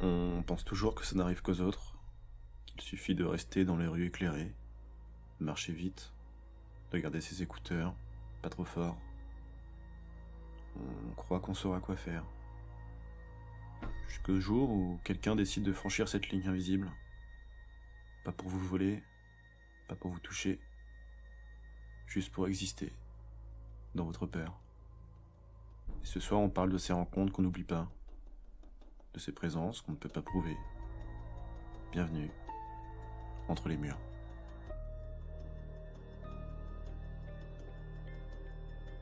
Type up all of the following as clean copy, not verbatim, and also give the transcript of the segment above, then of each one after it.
On pense toujours que ça n'arrive qu'aux autres, qu'il suffit de rester dans les rues éclairées, de marcher vite, de garder ses écouteurs, pas trop fort. On croit qu'on saura quoi faire. Jusqu'au jour où quelqu'un décide de franchir cette ligne invisible. Pas pour vous voler, pas pour vous toucher, juste pour exister, dans votre peur. Et ce soir, on parle de ces rencontres qu'on n'oublie pas, de ces présences qu'on ne peut pas prouver. Bienvenue, entre les murs.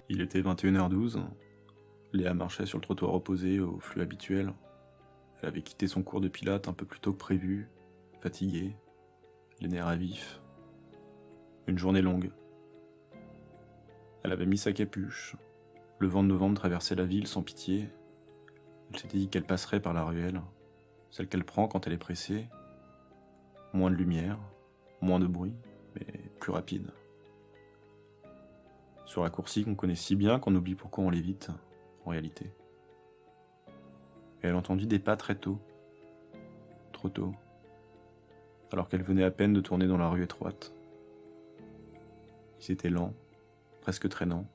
Il était 21h12, Léa marchait sur le trottoir opposé au flux habituel. Elle avait quitté son cours de pilates un peu plus tôt que prévu, fatiguée, les nerfs à vif. Une journée longue. Elle avait mis sa capuche. Le vent de novembre traversait la ville sans pitié. Elle s'était dit qu'elle passerait par la ruelle, celle qu'elle prend quand elle est pressée. Moins de lumière, moins de bruit, mais plus rapide. Ce raccourci qu'on connaît si bien qu'on oublie pourquoi on l'évite, en réalité. Et elle entendit des pas très tôt. Trop tôt. Alors qu'elle venait à peine de tourner dans la rue étroite. Ils étaient lents, presque traînants.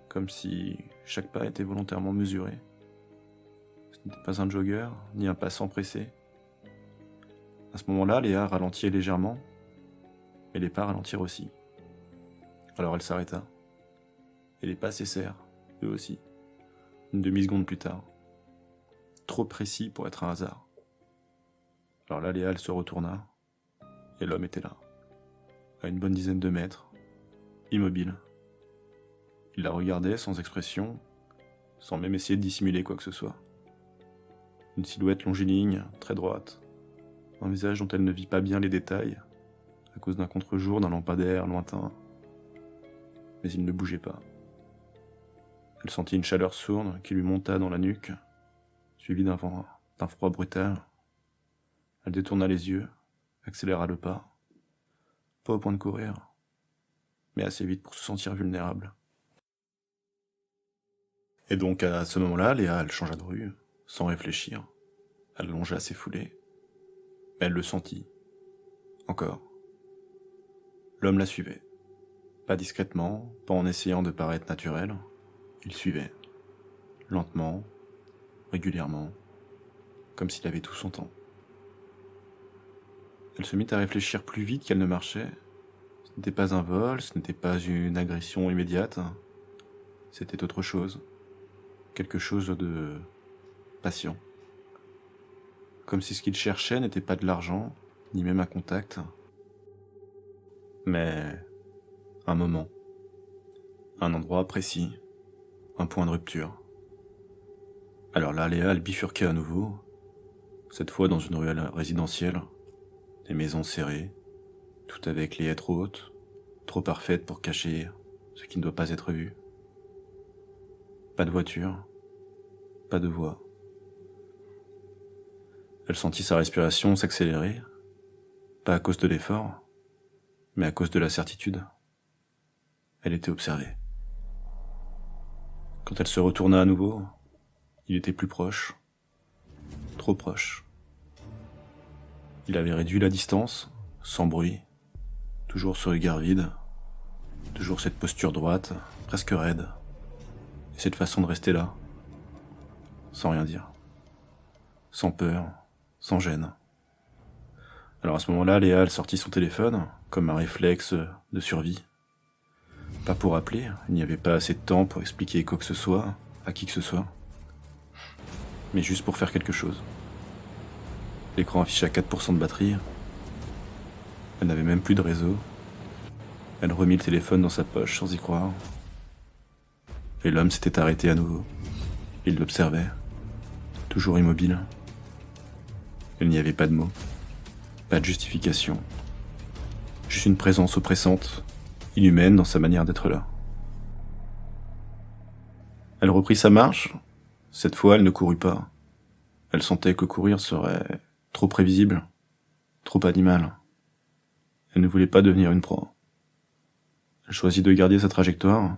Comme si chaque pas était volontairement mesuré. Ce n'était pas un jogger, ni un passant pressé. À ce moment-là, Léa ralentit légèrement, mais les pas ralentirent aussi. Alors elle s'arrêta. Et les pas cessèrent, eux aussi, une demi-seconde plus tard. Trop précis pour être un hasard. Alors là, Léa, elle se retourna, et l'homme était là, à une bonne dizaine de mètres, immobile. Il la regardait sans expression, sans même essayer de dissimuler quoi que ce soit. Une silhouette longiligne, très droite, un visage dont elle ne vit pas bien les détails, à cause d'un contre-jour, d'un lampadaire lointain. Mais il ne bougeait pas. Elle sentit une chaleur sourde qui lui monta dans la nuque, suivie d'un froid brutal. Elle détourna les yeux, accéléra le pas, pas au point de courir, mais assez vite pour se sentir vulnérable. Et donc à ce moment-là, Léa, elle changea de rue, sans réfléchir. Elle longea ses foulées. Elle le sentit. Encore. L'homme la suivait. Pas discrètement, pas en essayant de paraître naturel. Il suivait. Lentement, régulièrement, comme s'il avait tout son temps. Elle se mit à réfléchir plus vite qu'elle ne marchait. Ce n'était pas un vol, ce n'était pas une agression immédiate. C'était autre chose. Quelque chose de patient. Comme si ce qu'il cherchait n'était pas de l'argent, ni même un contact, mais un moment, un endroit précis, un point de rupture. Alors là, Léa, elle bifurquait à nouveau, cette fois dans une ruelle résidentielle, des maisons serrées, tout avec les haies trop hautes, trop parfaites pour cacher ce qui ne doit pas être vu. Pas de voiture, pas de voix. Elle sentit sa respiration s'accélérer, pas à cause de l'effort, mais à cause de la certitude. Elle était observée. Quand elle se retourna à nouveau, il était plus proche, trop proche. Il avait réduit la distance, sans bruit, toujours ce regard vide, toujours cette posture droite, presque raide, et cette façon de rester là, sans rien dire, sans peur, sans gêne. Alors à ce moment-là, Léa, elle sortit son téléphone, comme un réflexe de survie. Pas pour appeler, il n'y avait pas assez de temps pour expliquer quoi que ce soit, à qui que ce soit, mais juste pour faire quelque chose. L'écran affichait à 4% de batterie. Elle n'avait même plus de réseau. Elle remit le téléphone dans sa poche sans y croire. Et l'homme s'était arrêté à nouveau. Il l'observait, toujours immobile. Il n'y avait pas de mots, pas de justification. Juste une présence oppressante, inhumaine dans sa manière d'être là. Elle reprit sa marche. Cette fois, elle ne courut pas. Elle sentait que courir serait trop prévisible, trop animal. Elle ne voulait pas devenir une proie. Elle choisit de garder sa trajectoire,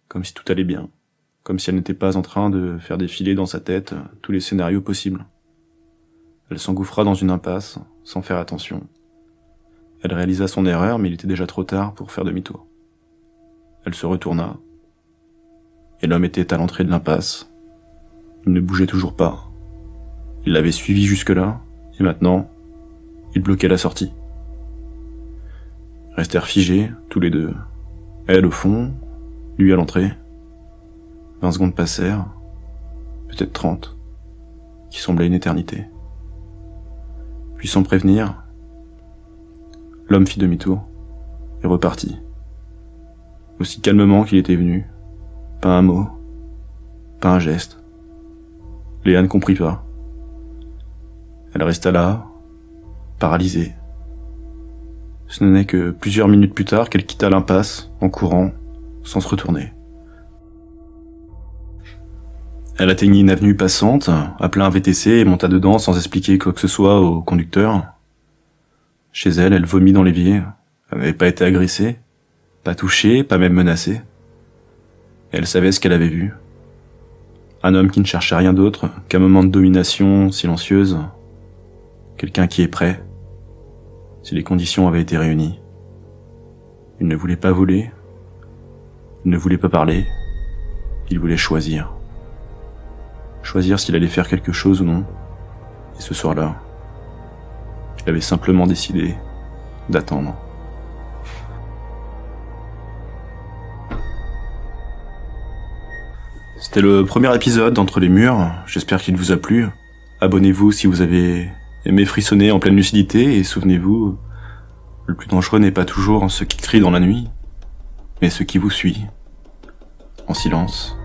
comme si tout allait bien, comme si elle n'était pas en train de faire défiler dans sa tête tous les scénarios possibles. Elle s'engouffra dans une impasse, sans faire attention. Elle réalisa son erreur, mais il était déjà trop tard pour faire demi-tour. Elle se retourna, et l'homme était à l'entrée de l'impasse. Il ne bougeait toujours pas. Il l'avait suivi jusque-là, et maintenant, il bloquait la sortie. Ils restèrent figés, tous les deux. Elle au fond, lui à l'entrée. 20 secondes passèrent, peut-être 30, qui semblaient une éternité. Puis sans prévenir, l'homme fit demi-tour et repartit. Aussi calmement qu'il était venu. Pas un mot, pas un geste. Léa ne comprit pas. Elle resta là, paralysée. Ce n'est que plusieurs minutes plus tard qu'elle quitta l'impasse, en courant, sans se retourner. Elle atteignit une avenue passante, appela un VTC et monta dedans sans expliquer quoi que ce soit au conducteur. Chez elle, elle vomit dans l'évier. Elle n'avait pas été agressée, pas touchée, pas même menacée. Elle savait ce qu'elle avait vu. Un homme qui ne cherchait rien d'autre qu'un moment de domination silencieuse. Quelqu'un qui est prêt, si les conditions avaient été réunies. Il ne voulait pas voler, il ne voulait pas parler, il voulait choisir. Choisir s'il allait faire quelque chose ou non. Et ce soir-là, il avait simplement décidé d'attendre. C'était le premier épisode d'Entre les murs, j'espère qu'il vous a plu. Abonnez-vous si vous avez aimé frissonner en pleine lucidité, et souvenez-vous, le plus dangereux n'est pas toujours ce qui crie dans la nuit, mais ce qui vous suit, en silence.